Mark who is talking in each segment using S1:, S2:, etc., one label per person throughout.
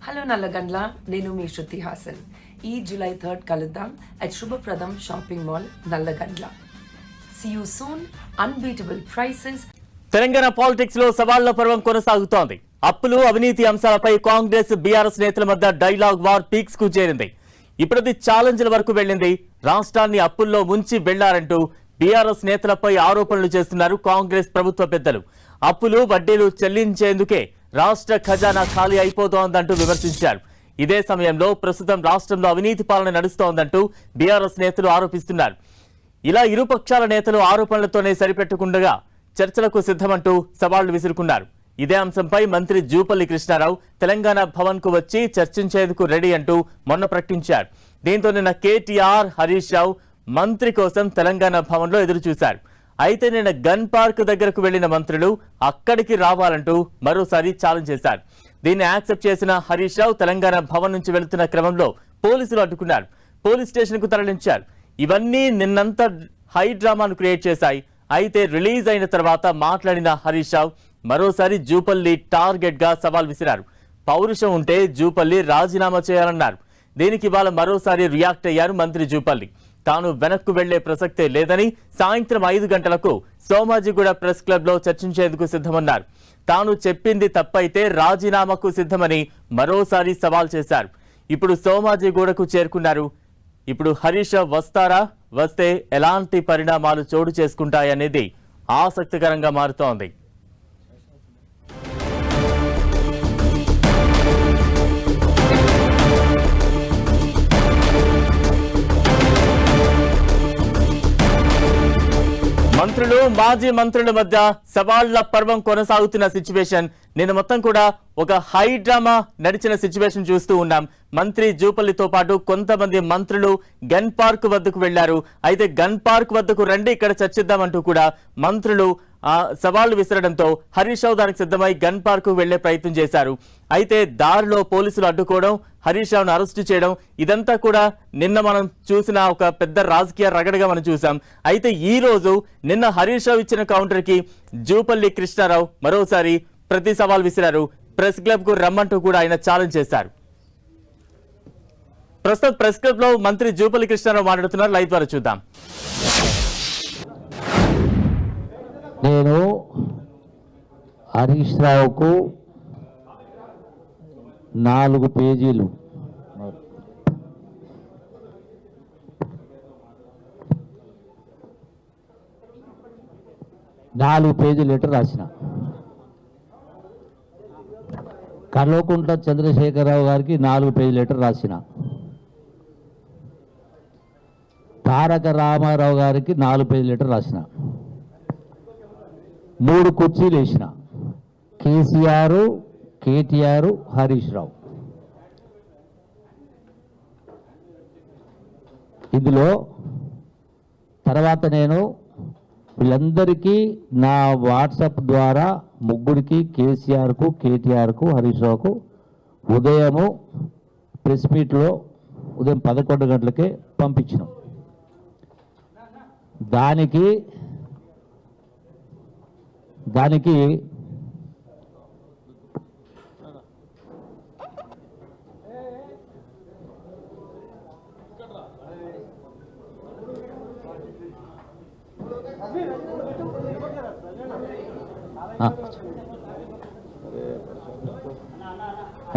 S1: Hello Nallagandla, నేను మీ శృతి హాసన్. ఈ July 3 కలుద్దాం at Subhapradam shopping mall Nallagandla. See you soon. Unbeatable prices.
S2: Telangana politics లో సవాళ్ల పర్వం కొనసాగుతోంది. అప్పులు, అవినీతి అంశాలపై కాంగ్రెస్, బీఆర్ఎస్ నేతల మధ్య డైలాగ్ వార్ పీక్స్ కు చేరింది. ఇప్పుడది ఛాలెంజ్ల వరకు వెళ్లింది. రాష్ట్రాన్ని అప్పుల్లో ముంచి వెళ్లారంటూ బీఆర్ఎస్ నేతలపై ఆరోపణలు చేస్తున్నారు కాంగ్రెస్ ప్రభుత్వ పెద్దలు. అప్పులు, వడ్డీలు చెల్లించేందుకే రాష్ట్ర ఖజానా ఖాళీ అయిపోతోందంటూ విమర్శించారు. ఇదే సమయంలో ప్రస్తుతం రాష్ట్రంలో అవినీతి పాలన నడుస్తోందంటూ బీఆర్ఎస్ నేతలు ఆరోపిస్తున్నారు. ఇలా ఇరుపక్షాల నేతలు ఆరోపణలతోనే సరిపెట్టుకుండగా చర్చలకు సిద్ధమంటూ సవాళ్లు విసురుకున్నారు. ఇదే అంశంపై మంత్రి జూపల్లి కృష్ణారావు తెలంగాణ భవన్ కు వచ్చి చర్చించేందుకు రెడీ అంటూ మొన్న ప్రకటించారు. దీంతో నిన్న కేటీఆర్, హరీష్ రావు మంత్రి కోసం తెలంగాణ భవన్ లో ఎదురు చూశారు. అయితే నిన్న గన్ పార్క్ దగ్గరకు వెళ్లిన మంత్రులు అక్కడికి రావాలంటూ మరోసారి ఛాలెంజ్ చేశారు. దీన్ని యాక్సెప్ట్ చేసిన హరీష్ రావు తెలంగాణ భవన్ నుంచి వెళుతున్న క్రమంలో పోలీసులు అడ్డుకున్నారు. పోలీస్ స్టేషన్ కు తరలించారు. ఇవన్నీ నిన్నంతా హై డ్రామాను క్రియేట్ చేశాయి. అయితే రిలీజ్ అయిన తర్వాత మాట్లాడిన హరీష్ రావు మరోసారి జూపల్లి టార్గెట్ గా సవాల్ విసిరారు. పౌరుషం ఉంటే జూపల్లి రాజీనామా చేయాలన్నారు. దీనికి ఇవాళ మరోసారి రియాక్ట్ అయ్యారు మంత్రి జూపల్లి. తాను వెనక్కు వెళ్లే ప్రసక్తే లేదని, సాయంత్రం 5 గంటలకు సోమాజిగూడ ప్రెస్ క్లబ్ లో చర్చించేందుకు సిద్ధమన్నారు. తాను చెప్పింది తప్పైతే రాజీనామాకు సిద్ధమని మరోసారి సవాల్ చేశారు. ఇప్పుడు సోమాజిగూడకు చేరుకున్నారు. ఇప్పుడు హరీష్ వస్తారా? వస్తే ఎలాంటి పరిణామాలు చోటు చేసుకుంటాయనేది ఆసక్తికరంగా మారుతోంది. మంత్రులు, మాజీ మంత్రుల మధ్య సవాళ్ల పర్వం కొనసాగుతున్న సిచ్యువేషన్ నిన్న మొత్తం కూడా ఒక హై డ్రామా నడిచిన సిచ్యువేషన్ చూస్తూ ఉన్నాం. మంత్రి జూపల్లితో పాటు కొంతమంది మంత్రులు గన్ పార్క్ వద్దకు వెళ్లారు. అయితే గన్ పార్క్ వద్దకు రండి, ఇక్కడ చర్చిద్దామంటూ కూడా మంత్రులు సవాళ్లు విసరడంతో హరీష్ రావు దానికి సిద్ధమై గన్ పార్క్ వెళ్లే ప్రయత్నం చేశారు. అయితే దారిలో పోలీసులు అడ్డుకోవడం, హరీష్ రావును అరెస్టు చేయడం, ఇదంతా కూడా నిన్న మనం చూసిన ఒక పెద్ద రాజకీయ రగడగా మనం చూసాం. అయితే ఈ రోజు నిన్న హరీష్ రావు ఇచ్చిన కౌంటర్ కి జూపల్లి కృష్ణారావు మరోసారి ప్రతి సవాల్ విసిరారు. ప్రెస్ క్లబ్ కు రమ్మంటూ కూడా ఆయన ఛాలెంజ్ చేశారు. ప్రస్తుతం ప్రెస్ క్లబ్ లో మంత్రి జూపల్లి కృష్ణారావు మాట్లాడుతున్నారు. లైవ్ ద్వారా చూద్దాం.
S3: నేను హరీష్ రావుకు 4 పేజీలు లెటర్ రాసిన. కల్వకుంట్ల చంద్రశేఖరరావు గారికి 4 పేజీ లెటర్ రాసిన. తారక రామారావు గారికి 4 పేజీ లెటర్ రాసిన. 3 కుర్చీలు వేసిన. కేసీఆర్, కేటీఆర్, హరీష్ రావు. ఇందులో తర్వాత నేను వీళ్ళందరికీ నా వాట్సాప్ ద్వారా ముగ్గురికి, కేసీఆర్కు, కేటీఆర్కు, హరీష్ రావుకు ఉదయము ప్రెస్ మీట్లో ఉదయం 11 గంటలకే పంపించినాం. దానికి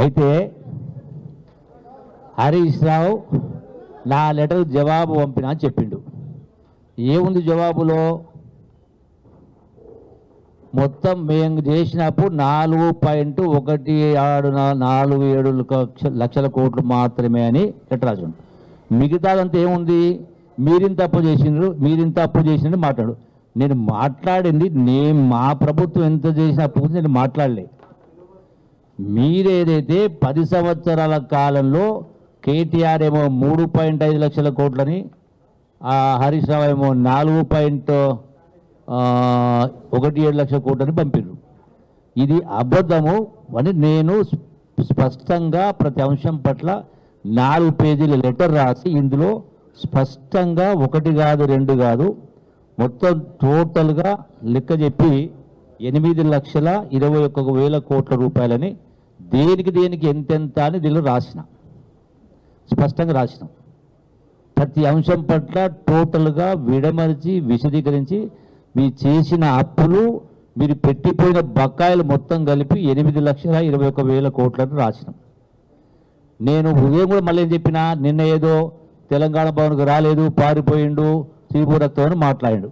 S3: అయితే హరీష్ రావు నా లెటర్ జవాబు పంపినా అని చెప్పిండు. ఏముంది జవాబులో? మొత్తం మేము చేసినప్పుడు 4.47 లక్షల కోట్లు మాత్రమే అని లెటర్ రాసాడు. మిగతాదంతా ఏముంది? మీరింత అప్పు చేసిండ్రు మాట్లాడు. నేను మాట్లాడింది మా ప్రభుత్వం ఎంత చేసిన అప్పు గురించి నేను మాట్లాడలే. మీరేదైతే 10 సంవత్సరాల కాలంలో కేటీఆర్ ఏమో 3.5 లక్షల కోట్లని, హరీష్ రావు ఏమో 4.17 లక్షల కోట్లని పంపిండ్రు. ఇది అబద్ధము అని నేను స్పష్టంగా ప్రతి అంశం పట్ల 4 పేజీల లెటర్ రాసి ఇందులో స్పష్టంగా 1 కాదు 2 కాదు మొత్తం టోటల్గా లెక్క చెప్పి 8,21,000 కోట్ల రూపాయలని దేనికి ఎంతెంత అని దీనిలో రాసిన, స్పష్టంగా రాసినాం. ప్రతి అంశం పట్ల టోటల్గా విడమరిచి విశదీకరించి మీ చేసిన అప్పులు, మీరు పెట్టిపోయిన బకాయిలు మొత్తం కలిపి 8,21,000 కోట్లను రాసినాం. నేను ఉదయం కూడా మళ్ళీ ఏం చెప్పినా, నిన్న ఏదో తెలంగాణ భవన్కు రాలేదు, పారిపోయిండు, శ్రీపురత్వం అని మాట్లాడాడు.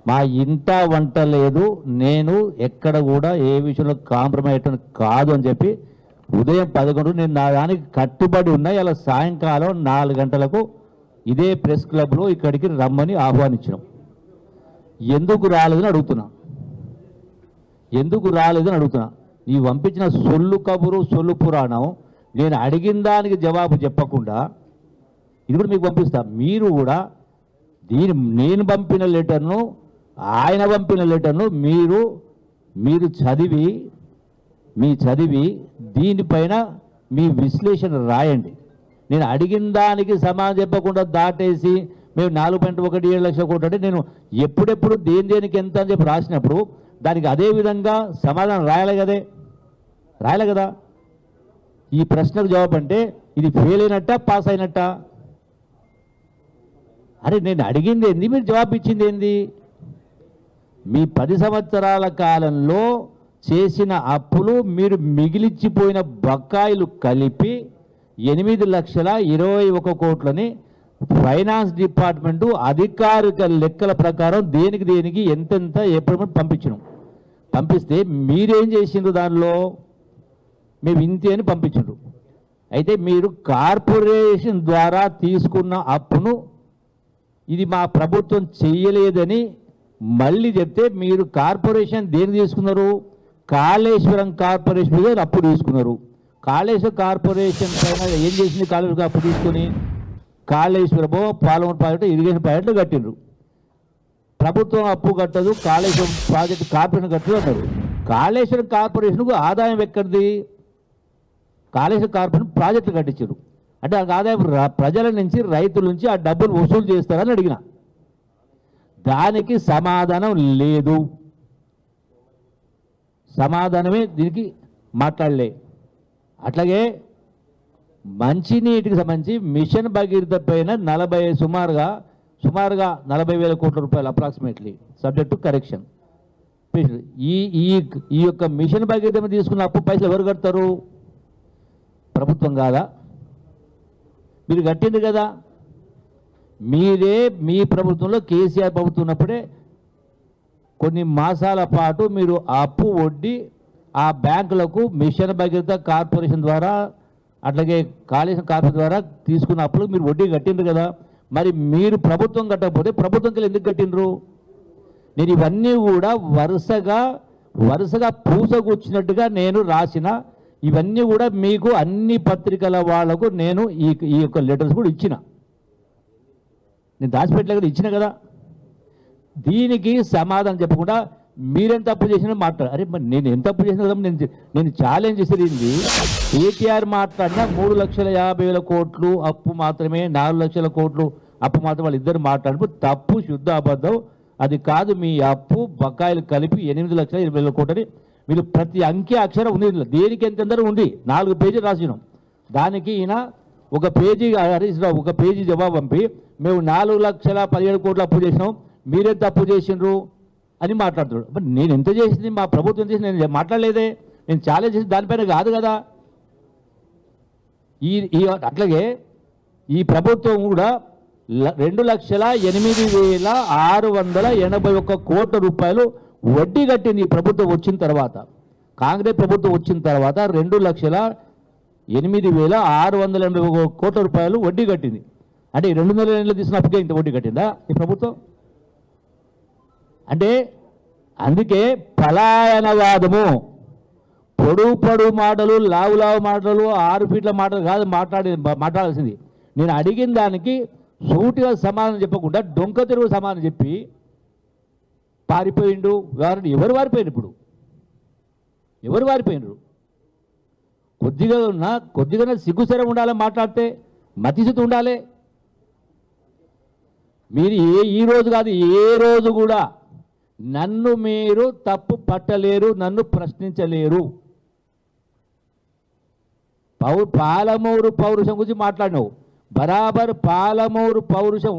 S3: మా ఇంట వంట లేదు, నేను ఎక్కడ కూడా ఏ విషయంలో కాంప్రమైజ్ అయ్యటం కాదు అని చెప్పి ఉదయం 11 నేను నా దానికి కట్టుబడి ఉన్నా. ఇలా సాయంకాలం 4 గంటలకు ఇదే ప్రెస్ క్లబ్లో ఇక్కడికి రమ్మని ఆహ్వానించినాం. ఎందుకు రాలేదని అడుగుతున్నా, ఎందుకు రాలేదని అడుగుతున్నా. నీవు పంపించిన సొల్లు కబురు, సొల్లు పురాణం, నేను అడిగిన దానికి జవాబు చెప్పకుండా ఇది కూడా మీకు పంపిస్తా. మీరు కూడా నేను పంపిన లెటర్ను, ఆయన పంపిన లెటర్ను మీరు చదివి దీనిపైన మీ విశ్లేషణ రాయండి. నేను అడిగిన దానికి సమాధానం చెప్పకుండా దాటేసి మేము 4.17 లక్షల కోట్లు అంటే నేను ఎప్పుడెప్పుడు దేనికి ఎంత అని చెప్పి రాసినప్పుడు దానికి అదే విధంగా సమాధానం రాయలే కదా. ఈ ప్రశ్నకు జవాబు అంటే ఇది ఫెయిల్ అయినట్టా, పాస్ అయినట్టా? అరే నేను అడిగింది ఏంది, మీరు జవాబు ఇచ్చింది ఏంది? మీ 10 సంవత్సరాల కాలంలో చేసిన అప్పులు, మీరు మిగిలిచ్చిపోయిన బకాయిలు కలిపి 8,21,000 కోట్లని ఫైనాన్స్ డిపార్ట్మెంటు అధికారిక లెక్కల ప్రకారం దేనికి ఎంతెంత ఎప్పుడు పంపిస్తే మీరేం చేసిండ్రు? దానిలో మేము ఇంతే అని పంపించిండ్రు. అయితే మీరు కార్పొరేషన్ ద్వారా తీసుకున్న అప్పును ఇది మా ప్రభుత్వం చెయ్యలేదని మళ్ళీ చెప్తే, మీరు కార్పొరేషన్ దేనికి తీసుకున్నారు? కాళేశ్వరం కార్పొరేషన్ మీద అప్పు తీసుకున్నారు. కాళేశ్వరం కార్పొరేషన్ పైన ఏం చేసింది? కాళేశ్వరం అప్పు తీసుకొని కాళేశ్వరమో పాలమూరు ప్రాజెక్టు, ఇరిగేషన్ ప్రాజెక్టులు కట్టిండ్రు. ప్రభుత్వం అప్పు కట్టదు, కాళేశ్వరం ప్రాజెక్టు కార్పొరేషన్ కట్టదు అన్నారు. కాళేశ్వరం కార్పొరేషన్కు ఆదాయం ఎక్కడిది? కాళేశ్వరం కార్పొరేషన్ ప్రాజెక్టులు కట్టించారు అంటే ఆ ఆదాయం ప్రజల నుంచి, రైతుల నుంచి ఆ డబ్బులు వసూలు చేస్తారని అడిగిన. దానికి సమాధానం లేదు. సమాధానమే దీనికి మాట్లాడలే. అట్లాగే మంచినీటికి సంబంధించి మిషన్ భగీరథ పైన సుమారుగా 40,000 కోట్ల రూపాయలు అప్రాక్సిమేట్లీ, సబ్జెక్ట్ టు కరెక్షన్. ఈ యొక్క మిషన్ భగీరథ మీద తీసుకున్న అప్పు పైసలు ఎవరు కడతారు? ప్రభుత్వం కాదా? మీరు కట్టింది కదా. మీ ప్రభుత్వంలో కేసీఆర్ ప్రభుత్వం ఉన్నప్పుడే కొన్ని మాసాల పాటు మీరు అప్పు వడ్డీ ఆ బ్యాంకులకు మిషన్ భగీరథ కార్పొరేషన్ ద్వారా, అట్లాగే కాళేశ్వరం కార్పొరేషన్ ద్వారా తీసుకున్న అప్పులు మీరు వడ్డీ కట్టిండ్రు కదా. మరి మీరు ప్రభుత్వం కట్టకపోతే ప్రభుత్వంకి ఎందుకు కట్టిండ్రు? నేను ఇవన్నీ కూడా వరుసగా పూసగుచ్చినట్టుగా నేను రాసిన, ఇవన్నీ కూడా మీకు అన్ని పత్రికల వాళ్లకు నేను ఈ యొక్క లెటర్స్ కూడా ఇచ్చిన, నేను దాచిపెట్టలే కదా, ఇచ్చిన కదా. దీనికి సమాధానం చెప్పకుండా మీరేం తప్పు చేసినా అరే మరి నేను ఎంత తప్పు చేసిన కదా. నేను ఛాలెంజ్ చేసేది కేటీఆర్ మాట్లాడినా 3,50,000 కోట్లు అప్పు మాత్రమే, 4 లక్షల కోట్లు అప్పు మాత్రం వాళ్ళిద్దరు మాట్లాడినప్పుడు తప్పు, శుద్ధ అబద్ధం. అది కాదు. మీ అప్పు బకాయిలు కలిపి 8,20,000 కోట్లని వీళ్ళు ప్రతి అంకె అక్షరం ఉంది. దేనికి ఎంతందరూ ఉంది. 4 పేజీలు రాసినాం. దానికి ఈయన ఒక పేజీ జవాబు పంపి మేము 4,17,000 కోట్లు అప్పు చేసినాం, మీరెంత అప్పు చేసిండ్రు అని మాట్లాడుతున్నాడు. బట్ నేను ఎంత చేసింది, మా ప్రభుత్వం చేసి నేను మాట్లాడలేదే. నేను ఛాలెంజ్ చేసి దానిపైన కాదు కదా. అట్లాగే ఈ ప్రభుత్వం కూడా 2,08,681 కోట్ల రూపాయలు వడ్డీ కట్టింది. ఈ ప్రభుత్వం వచ్చిన తర్వాత, కాంగ్రెస్ ప్రభుత్వం వచ్చిన తర్వాత 2,08,681 కోట్ల రూపాయలు వడ్డీ కట్టింది. అంటే 2 నెలలు తీసుకున్న అప్పుకే ఇంత వడ్డీ కట్టిందా ఈ ప్రభుత్వం? అంటే అందుకే పలాయనవాదము, పొడుగు మాటలు, లావు మాటలు, 6 ఫీట్ల మాటలు కాదు మాట్లాడాల్సింది. నేను అడిగిన దానికి సూటిగా సమాధానం చెప్పకుండా డొంక తిరుగు సమాధానం చెప్పి పారిపోయిండు. ఎవరు వారిపోయిండు? ఇప్పుడు ఎవరు వారిపోయినరు? కొద్దిగా సిగ్గుసరం ఉండాలి, మాట్లాడితే మతిస్థితి ఉండాలి. మీరు ఈ రోజు కాదు, ఏ రోజు కూడా నన్ను మీరు తప్పు పట్టలేరు, నన్ను ప్రశ్నించలేరు. పాలమూరు పౌరుషం గురించి మాట్లాడినావు. బరాబర్ పాలమూరు పౌరుషం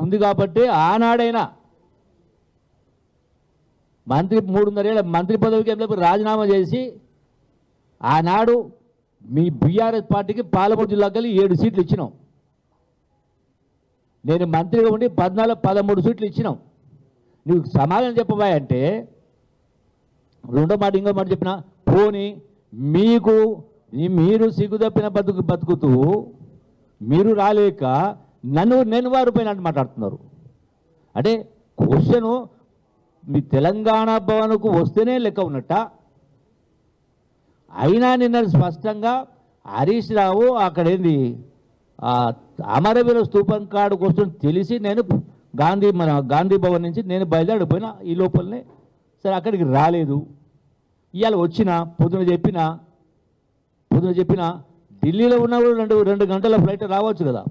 S3: ఉంది కాబట్టే ఆనాడైనా మంత్రి 3.5 ఏళ్ళ మంత్రి పదవికి రాజీనామా చేసి ఆనాడు మీ బీఆర్ఎస్ పార్టీకి పాలమూరు జిల్లాకి 7 సీట్లు ఇచ్చినాం. నేను మంత్రిగా ఉండి 13 సీట్లు ఇచ్చినాం. నువ్వు సమాధానం చెప్పబోయా అంటే రెండో మాట ఇంకో మాట చెప్పిన పోనీ మీరు సిగ్గుదప్పిన బతుకుతూ మీరు రాలేక నేను వారు పైన మాట్లాడుతున్నారు. అంటే క్వశ్చను మీ తెలంగాణ భవన్కు వస్తేనే లెక్క ఉన్నట్ట. అయినా నిన్న స్పష్టంగా హరీష్ రావు అక్కడేంది అమరవీర స్తూపం కాడుకు వస్తుంది తెలిసి నేను గాంధీ భవన్ నుంచి నేను బయలుదేరిపోయినా. ఈ లోపలనే సరే అక్కడికి రాలేదు. ఇవాళ వచ్చిన పొద్దున చెప్పిన ఢిల్లీలో ఉన్నప్పుడు 2 గంటల ఫ్లైట్ రావచ్చు కదా,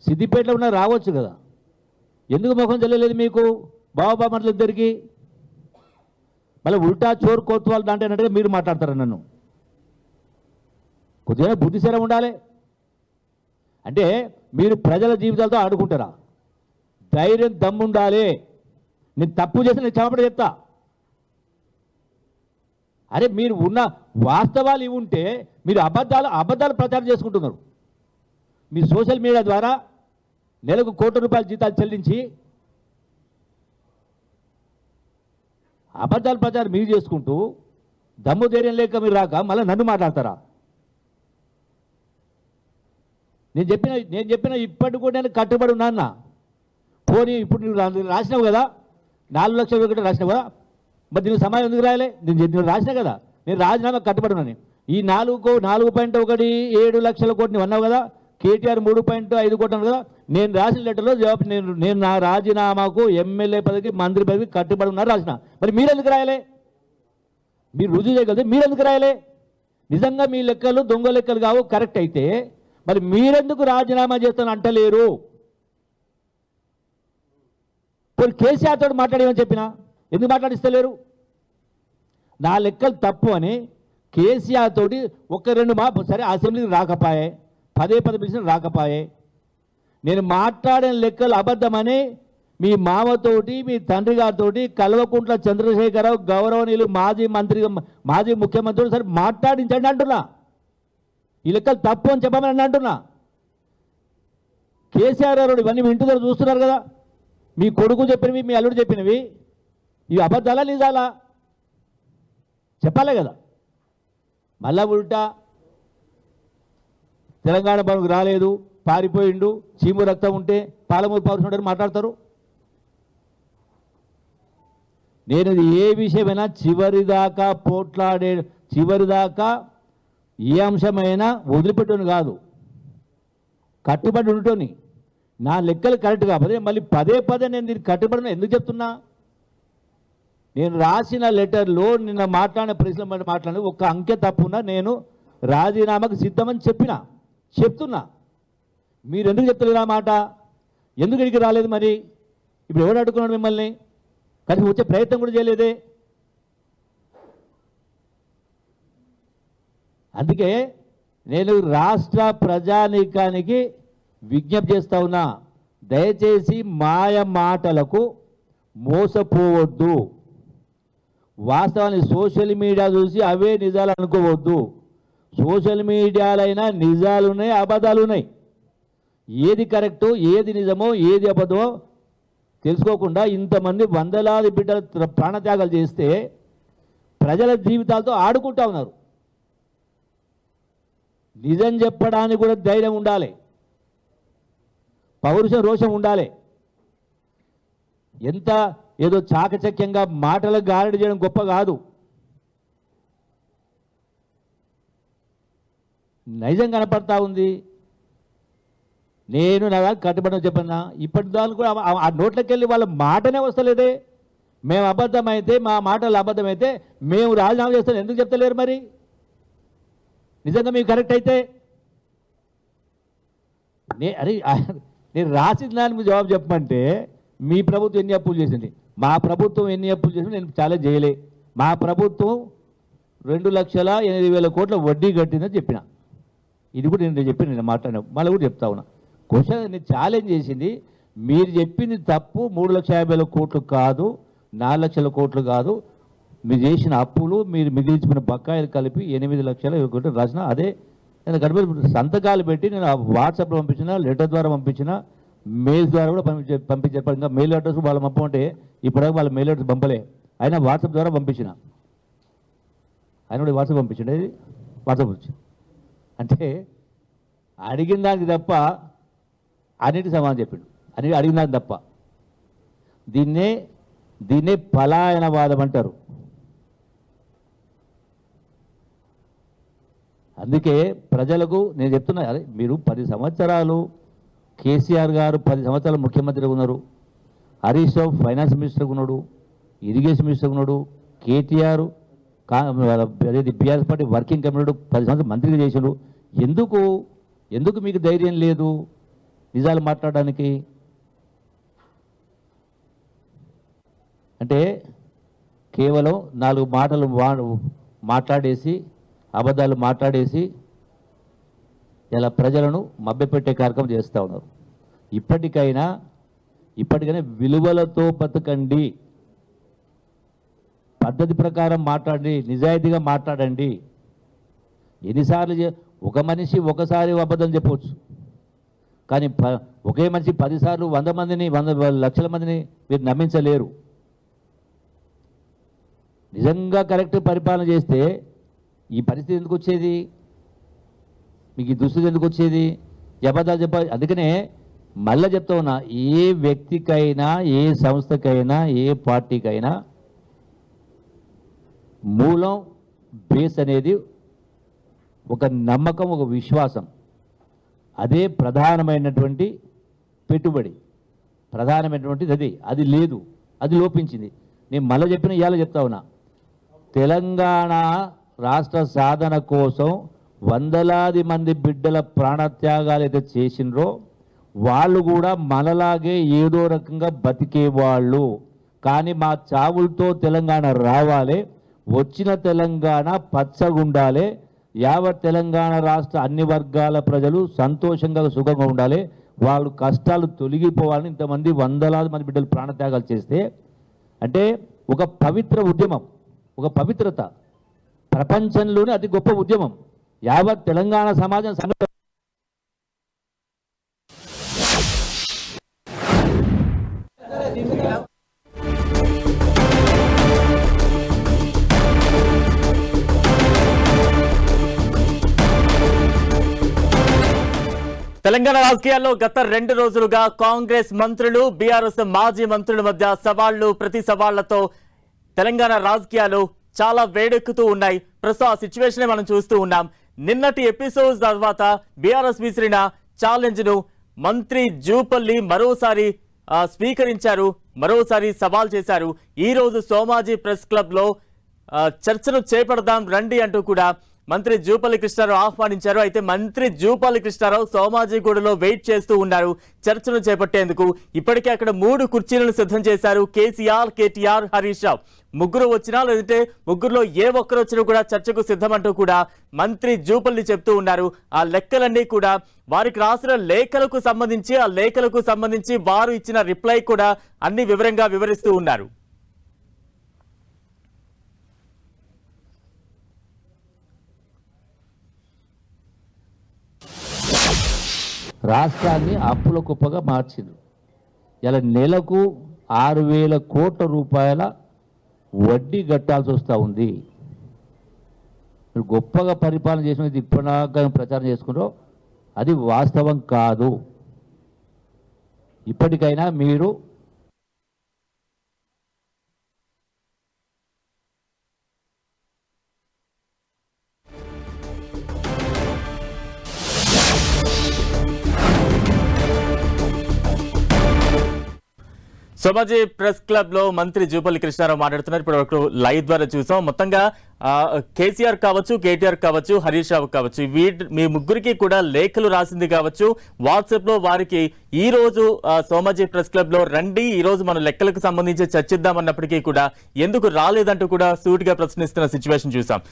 S3: సిద్దిపేటలో ఉన్న రావచ్చు కదా. ఎందుకు ముఖం తెలియలేదు మీకు బాబామట్ల ఇద్దరికి? మళ్ళీ ఉల్టా చోరు కోత్వాలు దాంట్లో అన్నట్టుగా మీరు మాట్లాడతారు. నన్ను కొద్దిగా బుద్ధిశరం ఉండాలి. అంటే మీరు ప్రజల జీవితాలతో ఆడుకుంటారా? ధైర్యం దమ్ముండాలి. నేను తప్పు చేసి నేను క్షమాపణ చెప్తా. అరే మీరు ఉన్న వాస్తవాలు ఇవి ఉంటే మీరు అబద్ధాలు ప్రచారం చేసుకుంటున్నారు. మీ సోషల్ మీడియా ద్వారా నెలకు ₹1 కోట్ల జీతాలు చెల్లించి అబద్ధాల ప్రచారం మీరు చేసుకుంటూ దమ్ము ధైర్యం లేక మీరు రాక మళ్ళీ నన్ను మాట్లాడతారా? నేను చెప్పిన ఇప్పటికి కూడా నేను కట్టుబడి ఉన్నా. పోనీ ఇప్పుడు నువ్వు రాసినావు కదా, 4 లక్షల ఒకటి రాసినావు కదా, మరి దీనికి సమాధానం ఎందుకు రాయలే? నేను రాసినా కదా, నేను రాజీనామా కట్టుబడి ఉన్నాను. ఈ 4.17 లక్షల కోట్లు అన్నావు కదా, కేటీఆర్ 3.5 కోట్లు అన్నావు కదా. నేను రాసిన లెటర్లో జవాబు నేను నా రాజీనామాకు ఎమ్మెల్యే పదవికి మంత్రి పదవికి కట్టుబడి ఉన్నారు రాసిన. మరి మీరు ఎందుకు రాయలే? మీరు రుజువు చేయగలిగితే మీరు ఎందుకు రాయలే? నిజంగా మీ లెక్కలు దొంగ లెక్కలు కావు కరెక్ట్ అయితే మరి మీరెందుకు రాజీనామా చేస్తాను అంటలేరు? పోనీ కేసీఆర్ తోటి మాట్లాడేమని చెప్పినా ఎందుకు మాట్లాడిస్తలేరు? నా లెక్కలు తప్పు అని కేసీఆర్ తోటి 1-2 సరే అసెంబ్లీకి రాకపోయే, పదే పిలిచిన రాకపోయే. నేను మాట్లాడిన లెక్కలు అబద్ధమని మీ మామతోటి మీ తండ్రి గారితో కల్వకుంట్ల చంద్రశేఖరరావు గౌరవనీయులు మాజీ ముఖ్యమంత్రి సరే మాట్లాడించండి అంటున్నా. ఈ లెక్కలు తప్పు అని చెప్పమని అంటున్నా. కేసీఆర్ గారు ఇవన్నీ మీ ఇంటి దగ్గర చూస్తున్నారు కదా, మీ కొడుకు చెప్పినవి మీ అల్లుడు చెప్పినవి ఇవి అబద్ధాలా నిజాలా చెప్పాలే కదా. మళ్ళా ఉల్టా తెలంగాణ భవన్కు రాలేదు, పారిపోయిండు, చీము రక్తం ఉంటే పాలమూరు పౌరుషం మాట్లాడతారు. నేను ఏ విషయమైనా చివరిదాకా ఏ అంశమైనా వదిలిపెట్టుని కాదు, కట్టుబడి ఉంటోని. నా లెక్కలు కరెక్ట్ కాకపోతే మళ్ళీ పదే నేను దీనికి కట్టుబడిన ఎందుకు చెప్తున్నా? నేను రాసిన లెటర్లో నిన్న మాట్లాడిన ప్రశ్న మాట్లాడిన ఒక అంకె తప్పున నేను రాజీనామాకు సిద్ధమని చెప్తున్నా. మీరు ఎందుకు చెప్తలేరు ఆ మాట? ఎందుకు ఇక్కడికి రాలేదు? మరి ఇప్పుడు ఎవడు అడుగుతున్నాడు మిమ్మల్ని? కానీ వచ్చే ప్రయత్నం కూడా చేయలేదే. అందుకే నేను రాష్ట్ర ప్రజానీకానికి విజ్ఞప్తి చేస్తా ఉన్నా, దయచేసి మాయ మాటలకు మోసపోవద్దు. వాస్తవాన్ని సోషల్ మీడియా చూసి అవే నిజాలు అనుకోవద్దు. సోషల్ మీడియాలైనా నిజాలు ఉన్నాయి, అబద్ధాలు ఉన్నాయి. ఏది కరెక్టో, ఏది నిజమో, ఏది అబద్ధమో తెలుసుకోకుండా ఇంతమంది వందలాది బిడ్డల ప్రాణత్యాగాలు చేస్తే ప్రజల జీవితాలతో ఆడుకుంటా ఉన్నారు. నిజం చెప్పడానికి కూడా ధైర్యం ఉండాలి, పౌరుషం రోషం ఉండాలి. ఎంత ఏదో చాకచక్యంగా మాటలకు గారడి చేయడం గొప్ప కాదు. నైజం కనపడతా ఉంది. నేను నా కట్టుబడి చెప్పన్నా ఇప్పటి దాని కూడా ఆ నోట్లోకి వెళ్ళి వాళ్ళ మాటనే వస్తలేదే. మేము అబద్ధమైతే, మా మాటలు అబద్ధమైతే మేము రాజీనామా చేస్తాం ఎందుకు చెప్తలేరు? మరి నిజంగా మీకు కరెక్ట్ అయితే నేను రాసిన దానికి జవాబు చెప్పమంటే మీ ప్రభుత్వం ఎన్ని అప్పులు చేసింది, మా ప్రభుత్వం ఎన్ని అప్పులు చేసింది నేను చాలా చేయలే. మా ప్రభుత్వం 2,08,000 కోట్ల వడ్డీ కట్టిందని చెప్పిన. ఇది కూడా నేను చెప్పిన, నేను మాట్లాడిన, మళ్ళీ కూడా చెప్తా ఉన్నా. క్వశ్చన్ నేను ఛాలెంజ్ చేసింది, మీరు చెప్పింది తప్పు. 3,50,000 కోట్లు కాదు, 4 లక్షల కోట్లు కాదు. మీరు చేసిన అప్పులు, మీరు మిగిల్చుకున్న బకాయిలు కలిపి 8,20,000 కోట్లు రాసిన. అదే నేను గడిపి సంతకాలు పెట్టి నేను వాట్సాప్లో పంపించిన, లెటర్ ద్వారా పంపించిన, మెయిల్ ద్వారా కూడా పంపించారు. ఇంకా మెయిల్ అడ్రస్ వాళ్ళు పంపమంటే ఇప్పటిదాకా వాళ్ళ మెయిల్ అడ్రస్ పంపలే, అయినా వాట్సాప్ ద్వారా పంపించిన. ఆయన కూడా వాట్సాప్ పంపించండి, ఇది వాట్సాప్ వచ్చి. అంటే అడిగిన దానికి తప్ప అన్నిటి సమాధానం చెప్పిండు, అని అడిగిన దానికి తప్ప. దీన్నే పలాయనవాదం అంటారు. అందుకే ప్రజలకు నేను చెప్తున్నా, అదే మీరు 10 సంవత్సరాలు కేసీఆర్ గారు 10 సంవత్సరాలు ముఖ్యమంత్రిగా ఉన్నారు, హరీష్ రావు ఫైనాన్స్ మినిస్టర్గా ఉన్నాడు, ఇరిగేషన్ మినిస్టర్గా ఉన్నాడు, కేటీఆర్ అదేది బీఆర్ఎస్ పార్టీ వర్కింగ్ కమిటీ 10 సంవత్సరాలు మంత్రిగా చేశాడు. ఎందుకు మీకు ధైర్యం లేదు నిజాలు మాట్లాడడానికి? అంటే కేవలం 4 మాటలు మాట్లాడేసి, అబద్ధాలు మాట్లాడేసి ఇలా ప్రజలను మభ్యపెట్టే కార్యక్రమం చేస్తూ ఉన్నారు. ఇప్పటికైనా విలువలతో బతకండి, పద్ధతి ప్రకారం మాట్లాడండి, నిజాయితీగా మాట్లాడండి. ఎన్నిసార్లు ఒక మనిషి ఒకసారి అబద్ధం చెప్పవచ్చు, కానీ ఒకే మనిషి 10 సార్లు 100 మందిని 100 లక్షల మందిని మీరు నమ్మించలేరు. నిజంగా కరెక్ట్ పరిపాలన చేస్తే ఈ పరిస్థితి ఎందుకు వచ్చేది? మీకు ఈ దుస్థితి ఎందుకు వచ్చేది? అబద్ధాలు చెప్పాలి. అందుకనే మళ్ళీ చెప్తా ఉన్నా, ఏ వ్యక్తికైనా, ఏ సంస్థకైనా, ఏ పార్టీకైనా మూలం బేస్ అనేది ఒక నమ్మకం, ఒక విశ్వాసం. అదే ప్రధానమైనటువంటి పెట్టుబడి, ప్రధానమైనటువంటిది అది లేదు, అది లోపించింది. నేను మళ్ళీ చెప్పిన ఇవాళ చెప్తా ఉన్నా, తెలంగాణ రాష్ట్ర సాధన కోసం వందలాది మంది బిడ్డల ప్రాణత్యాగాలు అయితే చేసినరో వాళ్ళు కూడా మనలాగే ఏదో రకంగా బతికేవాళ్ళు. కానీ మా చావులతో తెలంగాణ రావాలి, వచ్చిన తెలంగాణ పచ్చగుండాలి, యావత్ తెలంగాణ రాష్ట్ర అన్ని వర్గాల ప్రజలు సంతోషంగా సుఖంగా ఉండాలి, వాళ్ళు కష్టాలు తొలగిపోవాలని ఇంతమంది వందలాది మంది బిడ్డలు ప్రాణత్యాగాలు చేస్తే, అంటే ఒక పవిత్ర ఉద్యమం, ఒక పవిత్రత, ప్రపంచంలోనే అతి గొప్ప ఉద్యమం. యావత్ తెలంగాణ సమాజం
S2: తెలంగాణ రాజకీయాల్లో గత 2 రోజులుగా కాంగ్రెస్ మంత్రులు, బీఆర్ఎస్ మాజీ మంత్రుల మధ్య సవాళ్లు ప్రతి సవాళ్లతో తెలంగాణ రాజకీయాలు చాలా వేడెక్కుతూ ఉన్నాయి. ప్రస్తుతం ఆ సిచ్యువేషన్ మనం చూస్తూ ఉన్నాం. నిన్నటి ఎపిసోడ్ తర్వాత బీఆర్ఎస్ విసిరిన ఛాలెంజ్ ను మంత్రి జూపల్లి మరోసారి స్వీకరించారు, మరోసారి సవాల్ చేశారు. ఈ రోజు సోమాజీ ప్రెస్ క్లబ్ లో చర్చను చేపడదాం రండి అంటూ కూడా మంత్రి జూపల్లి కృష్ణారావు ఆహ్వానించారు. అయితే మంత్రి జూపల్లి కృష్ణారావు సోమాజిగూడలో వెయిట్ చేస్తూ ఉన్నారు చర్చను చేపట్టేందుకు. ఇప్పటికే అక్కడ 3 కుర్చీలను సిద్ధం చేశారు. కేసీఆర్, కేటీఆర్, హరీష్ రావు ముగ్గురు వచ్చినా, లేదంటే ముగ్గురులో ఏ ఒక్కరు వచ్చినా కూడా చర్చకు సిద్ధమంటూ కూడా మంత్రి జూపల్లి చెప్తూ ఉన్నారు. ఆ లెక్కలన్నీ కూడా వారికి రాసిన లేఖలకు సంబంధించి వారు ఇచ్చిన రిప్లై కూడా అన్ని వివరంగా వివరిస్తూ ఉన్నారు.
S3: రాష్ట్రాన్ని అప్పుల కుప్పగా మార్చింది. ఇలా నెలకు 6,000 కోట్ల రూపాయల వడ్డీ కట్టాల్సి వస్తూ ఉంది. గొప్పగా పరిపాలన చేసినది ఇప్పటిదాకా ప్రచారం చేసుకుంటారో అది వాస్తవం కాదు. ఇప్పటికైనా మీరు
S2: సోమాజీ ప్రెస్ క్లబ్ లో మంత్రి జూపల్లి కృష్ణారావు మాట్లాడుతున్నారు. ఇప్పుడు వరకు లైవ్ ద్వారా చూసాం. మొత్తంగా కేసీఆర్ కావచ్చు, కేటీఆర్ కావచ్చు, హరీష్ రావు కావచ్చు, మీ ముగ్గురికి కూడా లేఖలు రాసింది కావచ్చు. వాట్సాప్ లో వారికి ఈ రోజు సోమాజీ ప్రెస్ క్లబ్ లో రండి, ఈ రోజు మన లెక్కలకు సంబంధించి చర్చిద్దామన్నప్పటికీ కూడా ఎందుకు రాలేదంటూ కూడా సూటిగా ప్రశ్నిస్తున్న సిచ్యువేషన్ చూసాం.